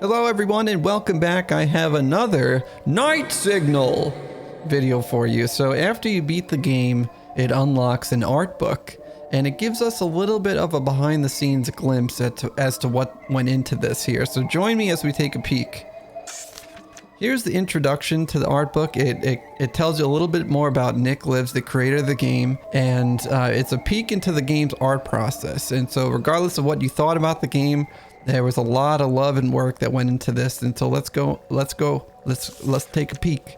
Hello everyone and welcome back. I have another Night Signal video for you. So after you beat the game, it unlocks an art book and it gives us a little bit of a behind the scenes glimpse as to what went into this here. So join me as we take a peek. Here's the introduction to the art book. It tells you a little bit more about Nick Lives, the creator of the game, and it's a peek into the game's art process. And so regardless of what you thought about the game, there was a lot of love and work that went into this. And so let's take a peek.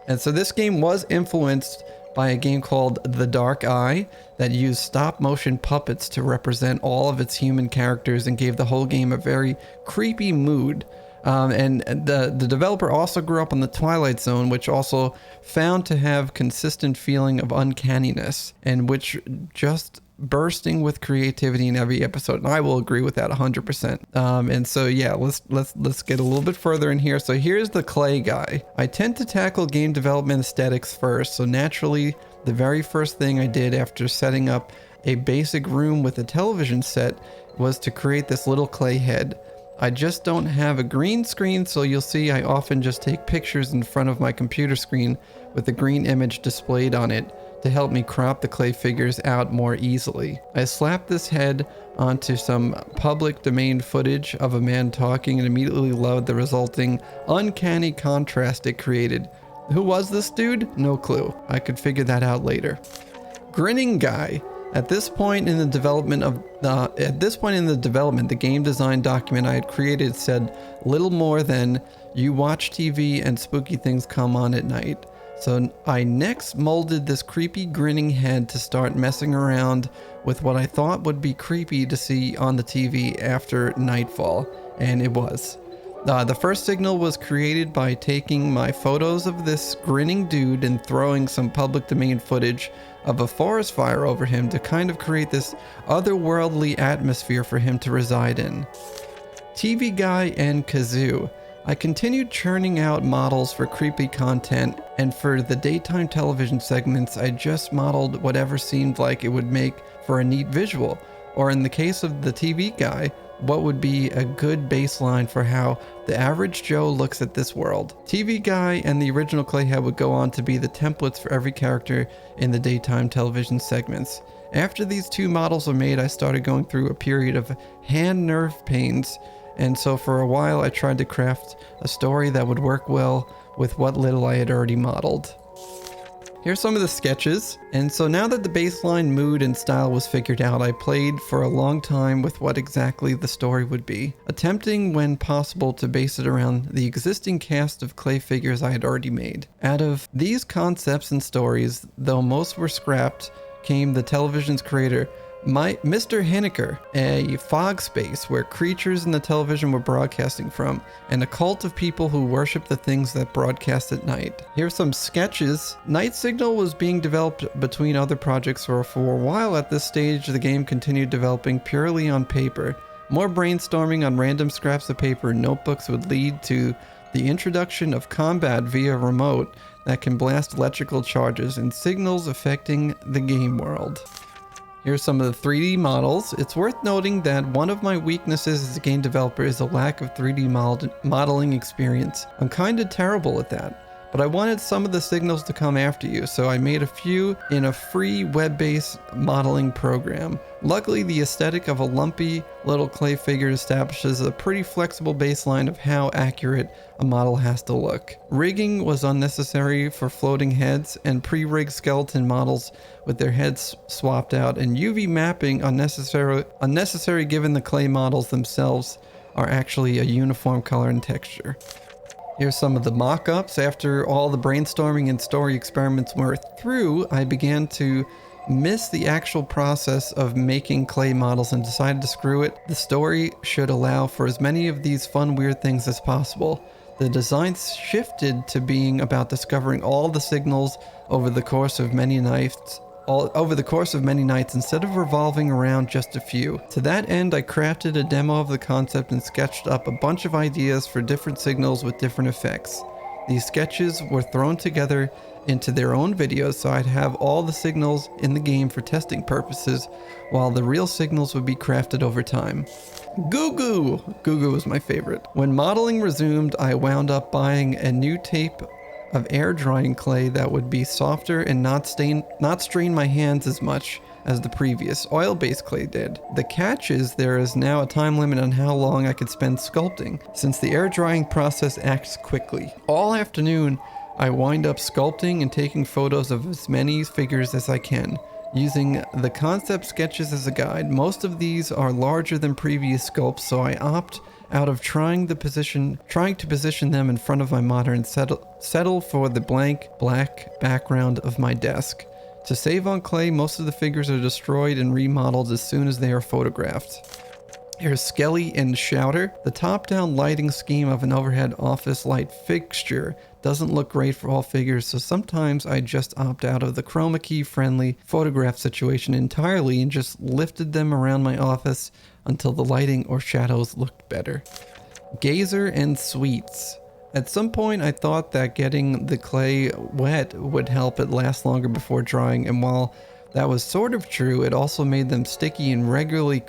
And so this game was influenced by a game called The Dark Eye that used stop motion puppets to represent all of its human characters and gave the whole game a very creepy mood. And the developer also grew up on the Twilight Zone, which also found to have consistent feeling of uncanniness and which just bursting with creativity in every episode. And I will agree with that 100%. And so yeah, let's get a little bit further in here. So here's the clay guy. I tend to tackle game development aesthetics first. So naturally, the very first thing I did after setting up a basic room with a television set was to create this little clay head. I just don't have a green screen, so you'll see I often just take pictures in front of my computer screen with a green image displayed on it to help me crop the clay figures out more easily. I slapped this head onto some public domain footage of a man talking and immediately loved the resulting uncanny contrast it created. Who was this dude? No clue. I could figure that out later. Grinning guy. At this point in the development, the game design document I had created said little more than "you watch TV and spooky things come on at night." So I next molded this creepy grinning head to start messing around with what I thought would be creepy to see on the TV after nightfall, and it was. The first signal was created by taking my photos of this grinning dude and throwing some public domain footage of a forest fire over him to kind of create this otherworldly atmosphere for him to reside in. TV Guy and Kazoo. I continued churning out models for creepy content, and for the daytime television segments, I just modeled whatever seemed like it would make for a neat visual, or in the case of the TV Guy, what would be a good baseline for how the average Joe looks at this world. TV Guy and the original Clayhead would go on to be the templates for every character in the daytime television segments. After these two models were made, I started going through a period of hand nerve pains, and so for a while I tried to craft a story that would work well with what little I had already modeled. Here's some of the sketches. And so now that the baseline mood and style was figured out, I played for a long time with what exactly the story would be, attempting when possible to base it around the existing cast of clay figures I had already made. Out of these concepts and stories, though most were scrapped, came the television's creator, Mr. Henniker, a fog space where creatures in the television were broadcasting from, and a cult of people who worship the things that broadcast at night. Here's some sketches. Night Signal was being developed between other projects for a while. At this stage, the game continued developing purely on paper. More brainstorming on random scraps of paper and notebooks would lead to the introduction of combat via remote that can blast electrical charges and signals affecting the game world. Here's some of the 3D models. It's worth noting that one of my weaknesses as a game developer is a lack of 3D modeling experience. I'm kind of terrible at that, but I wanted some of the signals to come after you, so I made a few in a free web-based modeling program. Luckily, the aesthetic of a lumpy little clay figure establishes a pretty flexible baseline of how accurate a model has to look. Rigging was unnecessary for floating heads, and pre-rigged skeleton models with their heads swapped out, and UV mapping unnecessary given the clay models themselves are actually a uniform color and texture. Here's some of the mock-ups. After all the brainstorming and story experiments were through, I began to miss the actual process of making clay models and decided to screw it. The story should allow for as many of these fun, weird things as possible. The design shifted to being about discovering all the signals over the course of many nights instead of revolving around just a few. To that end, I crafted a demo of the concept and sketched up a bunch of ideas for different signals with different effects. These sketches were thrown together into their own videos, so I'd have all the signals in the game for testing purposes, while the real signals would be crafted over time. Goo Goo! Goo Goo was my favorite. When modeling resumed, I wound up buying a new tape of air drying clay that would be softer and not strain my hands as much as the previous oil-based clay did. The catch is there is now a time limit on how long I could spend sculpting, since the air drying process acts quickly. All afternoon, I wind up sculpting and taking photos of as many figures as I can, using the concept sketches as a guide. Most of these are larger than previous sculpts, so I opt out of trying to position them in front of my monitor and settle for the blank black background of my desk. To save on clay, most of the figures are destroyed and remodeled as soon as they are photographed. Here's Skelly and Shouter. The top-down lighting scheme of an overhead office light fixture doesn't look great for all figures, so sometimes I just opt out of the chroma key friendly photograph situation entirely and just lifted them around my office until the lighting or shadows looked better. Gazer and Sweets. At some point I thought that getting the clay wet would help it last longer before drying, and while that was sort of true, it also made them sticky and regularly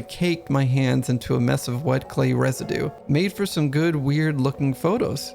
caked my hands into a mess of wet clay residue. Made for some good, weird looking photos.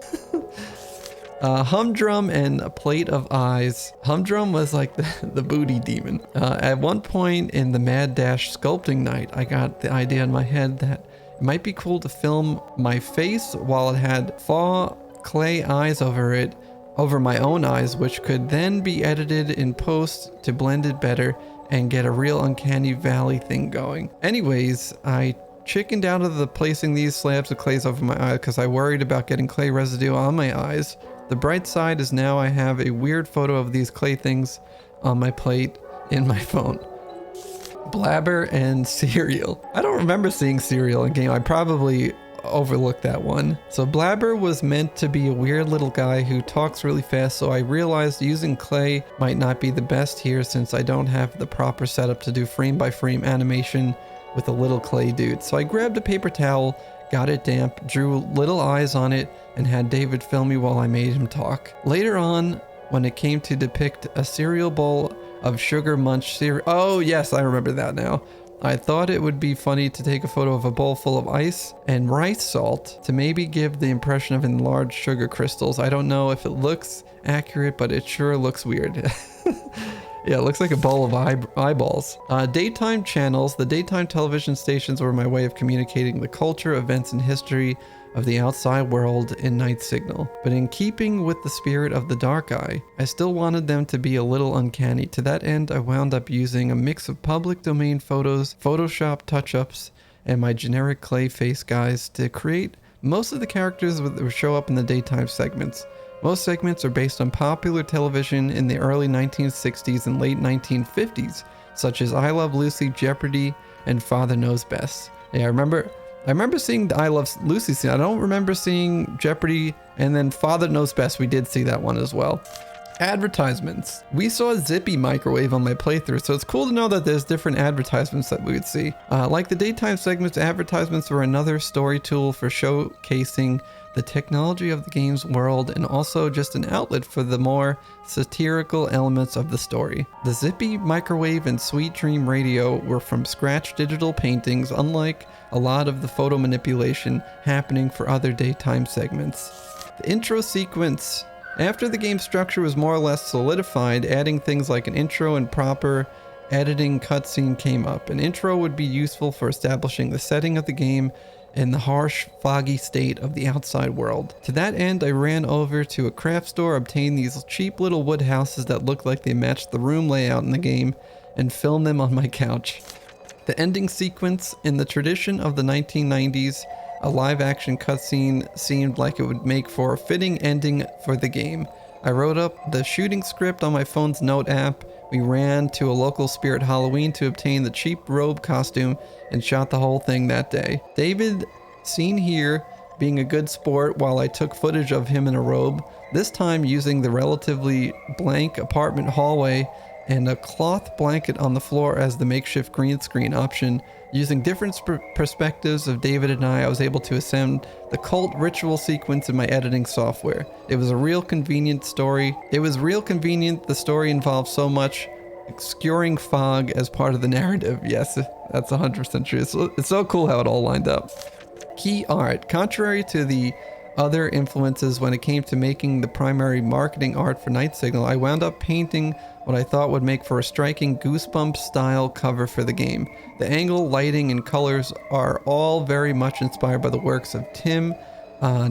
Humdrum and a Plate of Eyes. Humdrum was like the booty demon. At one point in the Mad Dash sculpting night, I got the idea in my head that it might be cool to film my face while it had faux clay eyes over my own eyes, which could then be edited in post to blend it better and get a real uncanny valley thing going. Anyways, I chickened out of placing these slabs of clays over my eyes because I worried about getting clay residue on my eyes. The bright side is now I have a weird photo of these clay things on my plate in my phone. Blabber and Cereal. I don't remember seeing Cereal in game. I probably overlooked that one. So Blabber was meant to be a weird little guy who talks really fast, so I realized using clay might not be the best here since I don't have the proper setup to do frame by frame animation with a little clay dude. So I grabbed a paper towel, got it damp, drew little eyes on it, and had David film me while I made him talk. Later on, when it came to depict a cereal bowl of sugar munch cereal, oh yes, I remember that now. I thought it would be funny to take a photo of a bowl full of ice and rice salt to maybe give the impression of enlarged sugar crystals. I don't know if it looks accurate, but it sure looks weird. Yeah, it looks like a bowl of eyeballs. Daytime channels. The daytime television stations were my way of communicating the culture, events, and history of the outside world in night signal. But in keeping with the spirit of the dark eye, I still wanted them to be a little uncanny. To that end, I wound up using a mix of public domain photos, Photoshop touch-ups, and my generic clay face guys to create most of the characters that would show up in the daytime segments. Most segments are based on popular television in the early 1960s and late 1950s, such as I Love Lucy, Jeopardy, and Father Knows Best. Yeah, I remember seeing the I Love Lucy scene. I don't remember seeing Jeopardy, and then Father Knows Best. We did see that one as well. Advertisements. We saw a Zippy microwave on my playthrough, so it's cool to know that there's different advertisements that we would see. Like the daytime segments, advertisements were another story tool for showcasing the technology of the game's world and also just an outlet for the more satirical elements of the story. The Zippy microwave and Sweet Dream radio were from scratch digital paintings, unlike a lot of the photo manipulation happening for other daytime segments. The intro sequence. After the game structure was more or less solidified, adding things like an intro and proper editing cutscene came up. An intro would be useful for establishing the setting of the game and the harsh, foggy state of the outside world. To that end, I ran over to a craft store, obtained these cheap little wood houses that looked like they matched the room layout in the game, and filmed them on my couch. The ending sequence, in the tradition of the 1990s, a live-action cutscene seemed like it would make for a fitting ending for the game. I wrote up the shooting script on my phone's note app. We ran to a local Spirit Halloween to obtain the cheap robe costume and shot the whole thing that day. David, seen here, being a good sport while I took footage of him in a robe, this time using the relatively blank apartment hallway and a cloth blanket on the floor as the makeshift green screen option. Using different perspectives of David and I was able to ascend the cult ritual sequence in my editing software. It was a real convenient story. The story involved so much obscuring fog as part of the narrative. Yes, that's 100% true. It's so cool how it all lined up. Key art. Contrary to the other influences when it came to making the primary marketing art for Night Signal, I wound up painting what I thought would make for a striking Goosebumps style cover for the game. The angle, lighting, and colors are all very much inspired by the works of Tim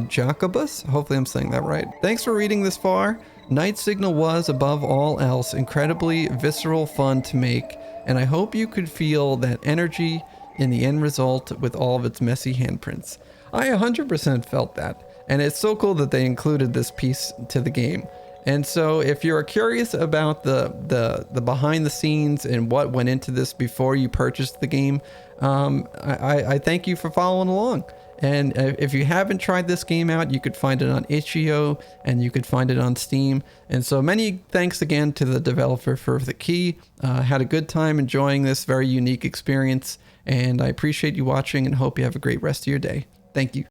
Jacobus. Hopefully I'm saying that right. Thanks for reading this far. Night Signal was, above all else, incredibly visceral fun to make, and I hope you could feel that energy in the end result with all of its messy handprints. I 100% felt that. And it's so cool that they included this piece to the game. And so if you're curious about the behind the scenes and what went into this before you purchased the game, I thank you for following along. And if you haven't tried this game out, you could find it on itch.io and you could find it on Steam. And so many thanks again to the developer for the key. Had a good time enjoying this very unique experience. And I appreciate you watching and hope you have a great rest of your day. Thank you.